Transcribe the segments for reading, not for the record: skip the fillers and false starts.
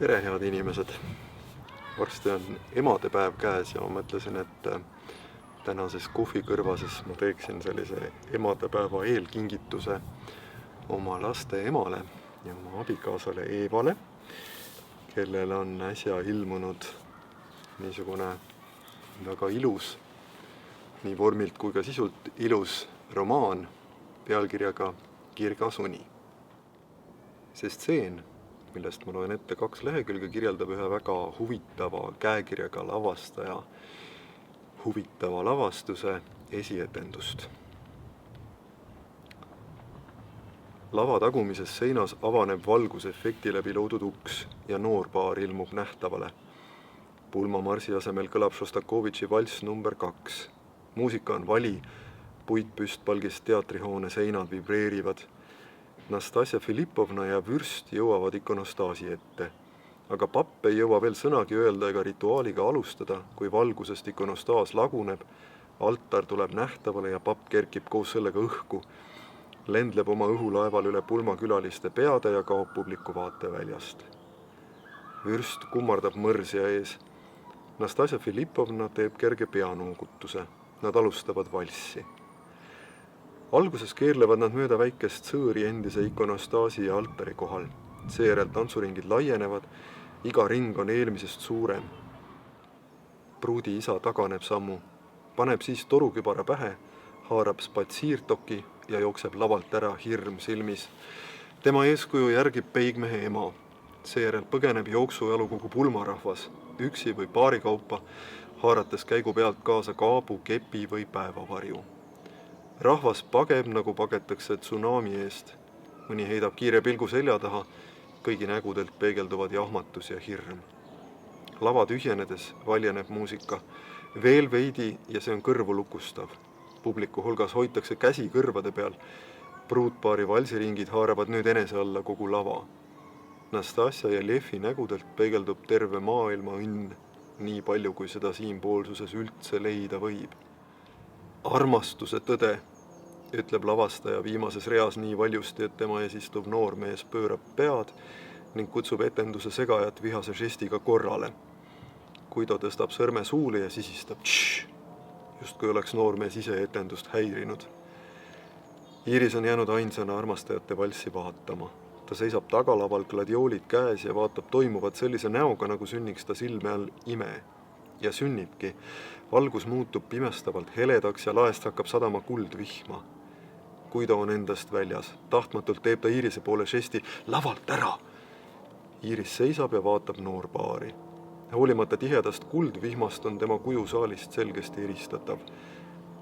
Tere, head inimesed! Varsti on emadepäev käes ja ma mõtlesin, et tänases kohvikõrvases ma teeksin sellise emadepäeva eelkingituse oma laste emale ja oma abikaasale Eevale, kellel on äsja ilmunud niisugune väga ilus, nii vormilt kui ka sisult ilus romaan pealkirjaga Kirgas uni. See stseen, millest ma loen ette 2 lehekülge, kirjeldab ühe väga huvitava käekirjaga lavastaja huvitava lavastuse esietendust. Lava tagumises seinas avaneb valgusefekti läbi loodud uks ja noorpaar ilmub nähtavale. Pulmamarsi asemel kõlab Šostakovitši valss number 2. Muusika on vali, puitpüstpalgist teatrihoone seinad vibreerivad. Nastasja Filipovna ja vürst jõuavad ikonostaasi ette, aga papp ei jõua veel sõnagi öelda ega rituaaliga alustada, kui valgusest ikonostaas laguneb, altar tuleb nähtavale ja papp kerkib koos sellega õhku, lendleb oma õhulaeval üle pulmakülaliste peade ja kaob publiku vaateväljast. Vürst kummardab mõrsja ees. Nastasja Filipovna teeb kerge peanuugutuse. Nad alustavad valssi. Alguses keerlevad nad mööda väikest sõõri endise ikonostaasi ja altari kohal. Seejärel tantsuringid laienevad, iga ring on eelmisest suurem. Pruudi isa taganeb sammu, paneb siis torukübara pähe, haarab spatsiirtoki ja jookseb lavalt ära hirm silmis. Tema eeskuju järgib peigmehe ema. Seejärel põgeneb jooksujalu kogu pulmarahvas, üksi või paari kaupa, haarates käigu pealt kaasa kaabu, kepi või päevavarju. Rahvas pageb, nagu pagetakse tsunami eest. Mõni heidab kiire pilgu selja taha, kõigi nägudelt peegelduvad jahmatus ja hirm. Lava tühjenedes valjeneb muusika. Veel veidi ja see on kõrvu lukustav. Publiku hulgas hoitakse käsi kõrvade peal. Pruutpaari valsiringid haaravad nüüd enese alla kogu lava. Nastasja ja Lefi nägudelt peegeldub terve maailma õnn, nii palju kui seda siinpoolsuses üldse leida võib. Armastuse tõde, ütleb lavastaja viimases reas nii valjusti, et tema ees istuv noormees pöörab pead ning kutsub etenduse segajat vihase žestiga korrale. Guido tõstab sõrme suule ja sisistab tšš, justkui oleks noormees ise etendust häirinud. Iiris on jäänud ainsana armastajate valssi vaatama. Ta seisab tagalaval, gladioolid käes ja vaatab toimuvat sellise näoga, nagu sünniks ta silme all ime. Ja sünnibki. Valgus muutub pimestavalt heledaks ja laest hakkab sadama kuldvihma. Guido on endast väljas. Tahtmatult teeb ta Iirise poole žesti lavalt ära. Iiris seisab ja vaatab noorpaari. Hoolimata tihedast kuldvihmast on tema kuju saalist selgesti eristatav.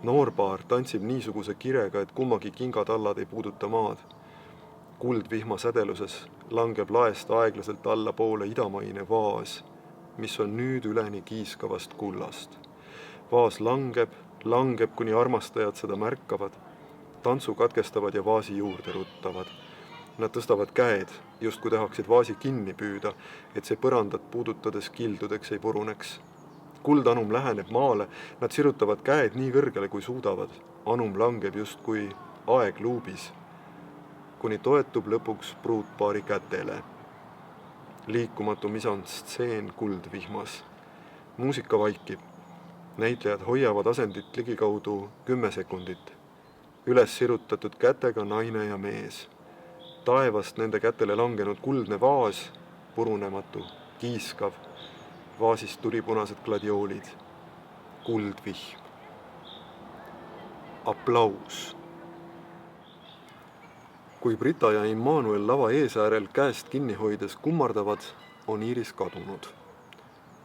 Noorpaar tantsib niisuguse kirega, et kummagi kingatallad ei puuduta maad. Kuldvihma sädeluses langeb laest aeglaselt alla poole idamaine vaas, mis on nüüd üleni kiiskavast kullast. Vaas langeb, kuni armastajad seda märkavad. Tantsu katkestavad ja vaasi juurde ruttavad. Nad tõstavad käed, just kui tahaksid vaasi kinni püüda, et see põrandat puudutades kildudeks ei puruneks. Kuldanum läheneb maale, nad sirutavad käed nii kõrgele kui suudavad. Anum langeb just kui aeg luubis, kuni toetub lõpuks pruutpaari kätele. Liikumatu misantstseen kuldvihmas. Muusika vaikib. Näitlejad hoiavad asendit ligikaudu 10 sekundit. Üles sirutatud kätega naine ja mees. Taevast nende kätele langenud kuldne vaas, purunematu, kiiskav. Vaasist turipunased gladioolid. Kuldvihm. Aplaus. Kui Brita ja Immanuel lava eesäärel käest kinni hoides kummardavad, on Iiris kadunud.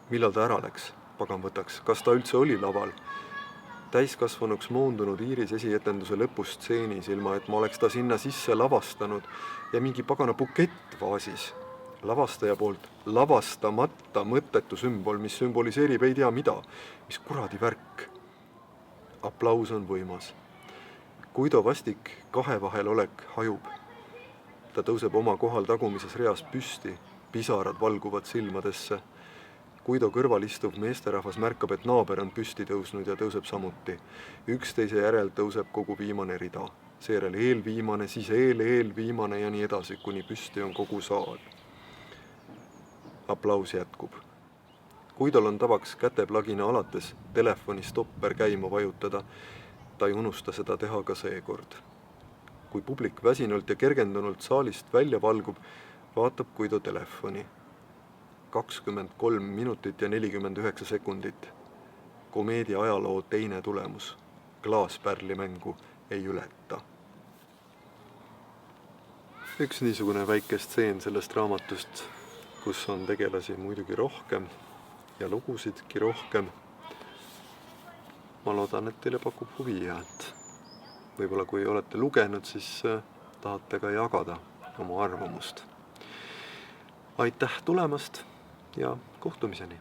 Millal ta ära läks? Pagan võtaks. Kas ta üldse oli laval? Täiskasvanuks moondunud Iiris esietenduse lõpustseenis, ilma et ma oleks ta sinna sisse lavastanud ja mingi pagana bukett vaasis. Lavastaja poolt lavastamata mõttetu sümbol, mis sümboliseerib ei tea mida. Mis kuradi värk? Aplaus on võimas. Guido vastik kahevahel olek hajub. Ta tõuseb oma kohal tagumises reas püsti, pisarad valguvad silmadesse. Guido kõrval istuv meesterahvas märkab, et naaber on püsti tõusnud ja tõuseb samuti. Üksteise järel tõuseb kogu viimane rida. Seejärel eelviimane, siis eelviimane ja nii edasi, kuni püsti on kogu saal. aplaus jätkub. Kui tal on tavaks käteplagina alates telefoni stopper käima vajutada, ta ei unusta seda teha ka seekord. Kui publik väsinult ja kergendunult saalist välja valgub, vaatab Guido telefoni. 23 minutit ja 49 sekundit. Komeedia ajaloo teine tulemus. Klaaspärli mängu ei ületa. Üks niisugune väike stseen sellest raamatust, kus on tegelasi muidugi rohkem ja lugusidki rohkem. Ma loodan, et teile pakub huvi ja et võib-olla kui olete lugenud, siis tahate ka jagada oma arvamust. Aitäh tulemast ja kohtumiseni!